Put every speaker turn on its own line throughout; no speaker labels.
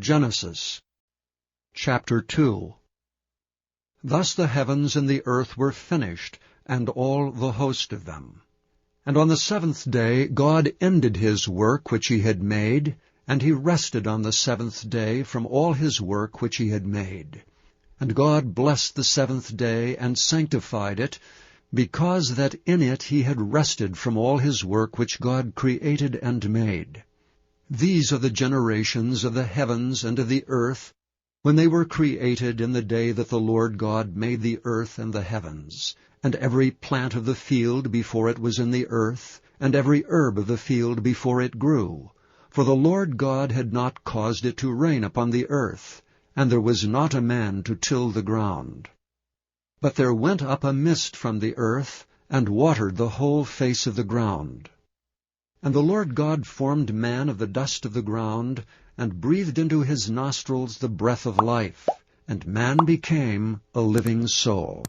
Genesis chapter 2. Thus the heavens and the earth were finished, and all the host of them. And on the seventh day God ended his work which he had made, and he rested on the seventh day from all his work which he had made. And God blessed the seventh day, and sanctified it, because that in it he had rested from all his work which God created and made. These are the generations of the heavens and of the earth, when they were created in the day that the Lord God made the earth and the heavens, and every plant of the field before it was in the earth, and every herb of the field before it grew. For the Lord God had not caused it to rain upon the earth, and there was not a man to till the ground. But there went up a mist from the earth, and watered the whole face of the ground. And the Lord God formed man of the dust of the ground, and breathed into his nostrils the breath of life, and man became a living soul.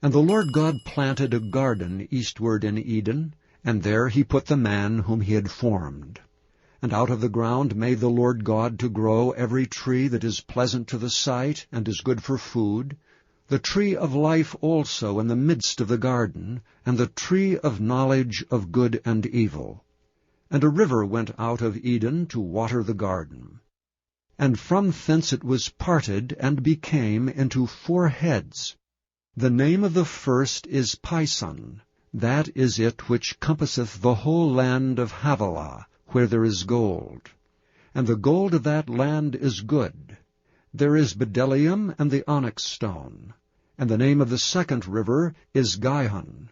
And the Lord God planted a garden eastward in Eden, and there he put the man whom he had formed. And out of the ground made the Lord God to grow every tree that is pleasant to the sight, and is good for food, the tree of life also in the midst of the garden, and the tree of knowledge of good and evil. And a river went out of Eden to water the garden. And from thence it was parted, and became into 4 heads. The name of the first is Pison, that is it which compasseth the whole land of Havilah, where there is gold. And the gold of that land is good. There is bdellium and the onyx stone. And the name of the second river is Gihon.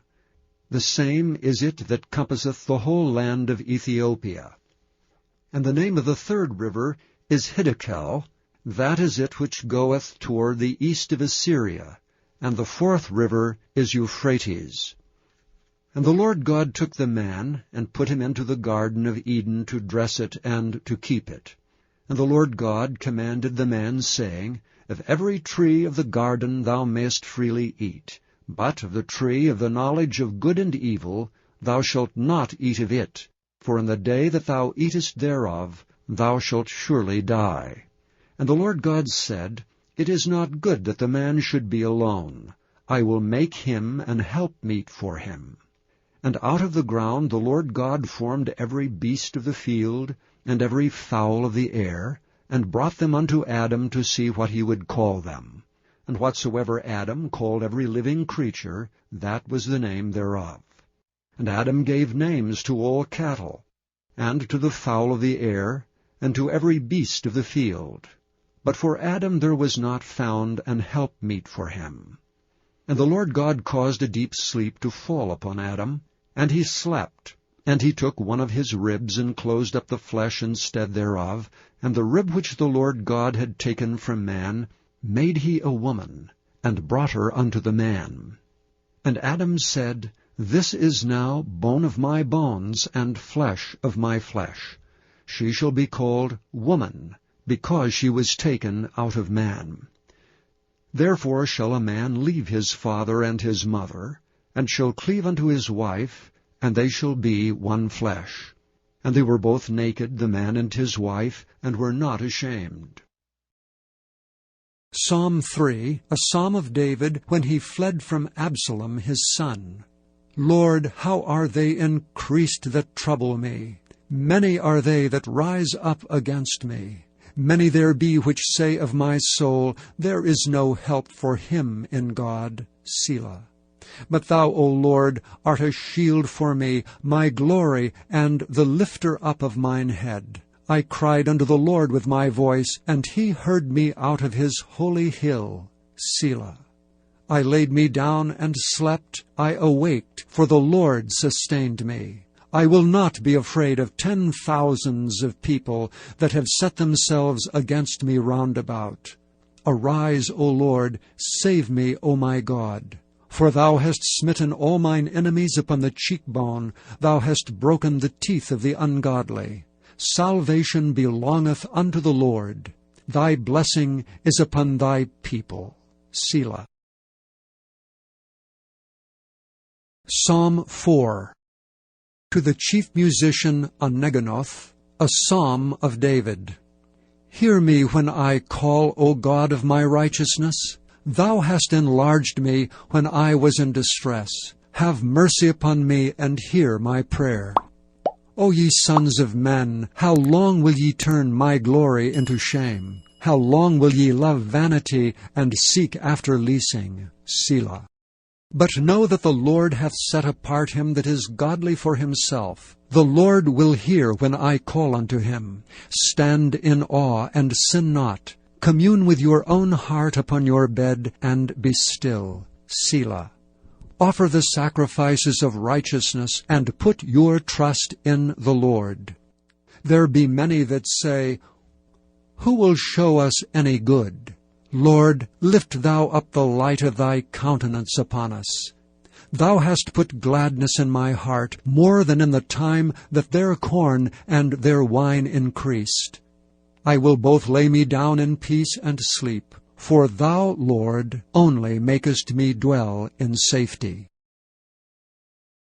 The same is it that compasseth the whole land of Ethiopia. And the name of the third river is Hiddekel, that is it which goeth toward the east of Assyria. And the fourth river is Euphrates. And the Lord God took the man, and put him into the garden of Eden to dress it and to keep it. And the Lord God commanded the man, saying, Of every tree of the garden thou mayest freely eat, but of the tree of the knowledge of good and evil thou shalt not eat of it, for in the day that thou eatest thereof thou shalt surely die. And the Lord God said, It is not good that the man should be alone. I will make him an helpmeet for him. And out of the ground the Lord God formed every beast of the field, and every fowl of the air, and brought them unto Adam to see what he would call them. And whatsoever Adam called every living creature, that was the name thereof. And Adam gave names to all cattle, and to the fowl of the air, and to every beast of the field. But for Adam there was not found an helpmeet for him. And the Lord God caused a deep sleep to fall upon Adam, and he slept. And he took one of his ribs, and closed up the flesh instead thereof, and the rib which the Lord God had taken from man made he a woman, and brought her unto the man. And Adam said, This is now bone of my bones, and flesh of my flesh. She shall be called woman, because she was taken out of man. Therefore shall a man leave his father and his mother, and shall cleave unto his wife, and they shall be one flesh. And they were both naked, the man and his wife, and were not ashamed. Psalm 3, a psalm of David, when he fled from Absalom his son. Lord, how are they increased that trouble me? Many are they that rise up against me. Many there be which say of my soul, There is no help for him in God. Selah. But thou, O Lord, art a shield for me, my glory, and the lifter up of mine head. I cried unto the Lord with my voice, and he heard me out of his holy hill. Selah. I laid me down and slept, I awaked, for the Lord sustained me. I will not be afraid of 10,000s of people that have set themselves against me round about. Arise, O Lord, save me, O my God. For thou hast smitten all mine enemies upon the cheekbone, thou hast broken the teeth of the ungodly. Salvation belongeth unto the Lord. Thy blessing is upon thy people. Selah. Psalm 4. To the chief musician Aneganoth, a psalm of David. Hear me when I call, O God of my righteousness. Thou hast enlarged me when I was in distress. Have mercy upon me, and hear my prayer. O ye sons of men, how long will ye turn my glory into shame? How long will ye love vanity, and seek after leasing? Selah. But know that the Lord hath set apart him that is godly for himself. The Lord will hear when I call unto him. Stand in awe, and sin not. Commune with your own heart upon your bed, and be still. Selah. Offer the sacrifices of righteousness, and put your trust in the Lord. There be many that say, Who will show us any good? Lord, lift thou up the light of thy countenance upon us. Thou hast put gladness in my heart, more than in the time that their corn and their wine increased. I will both lay me down in peace and sleep, for thou, Lord, only makest me dwell in safety.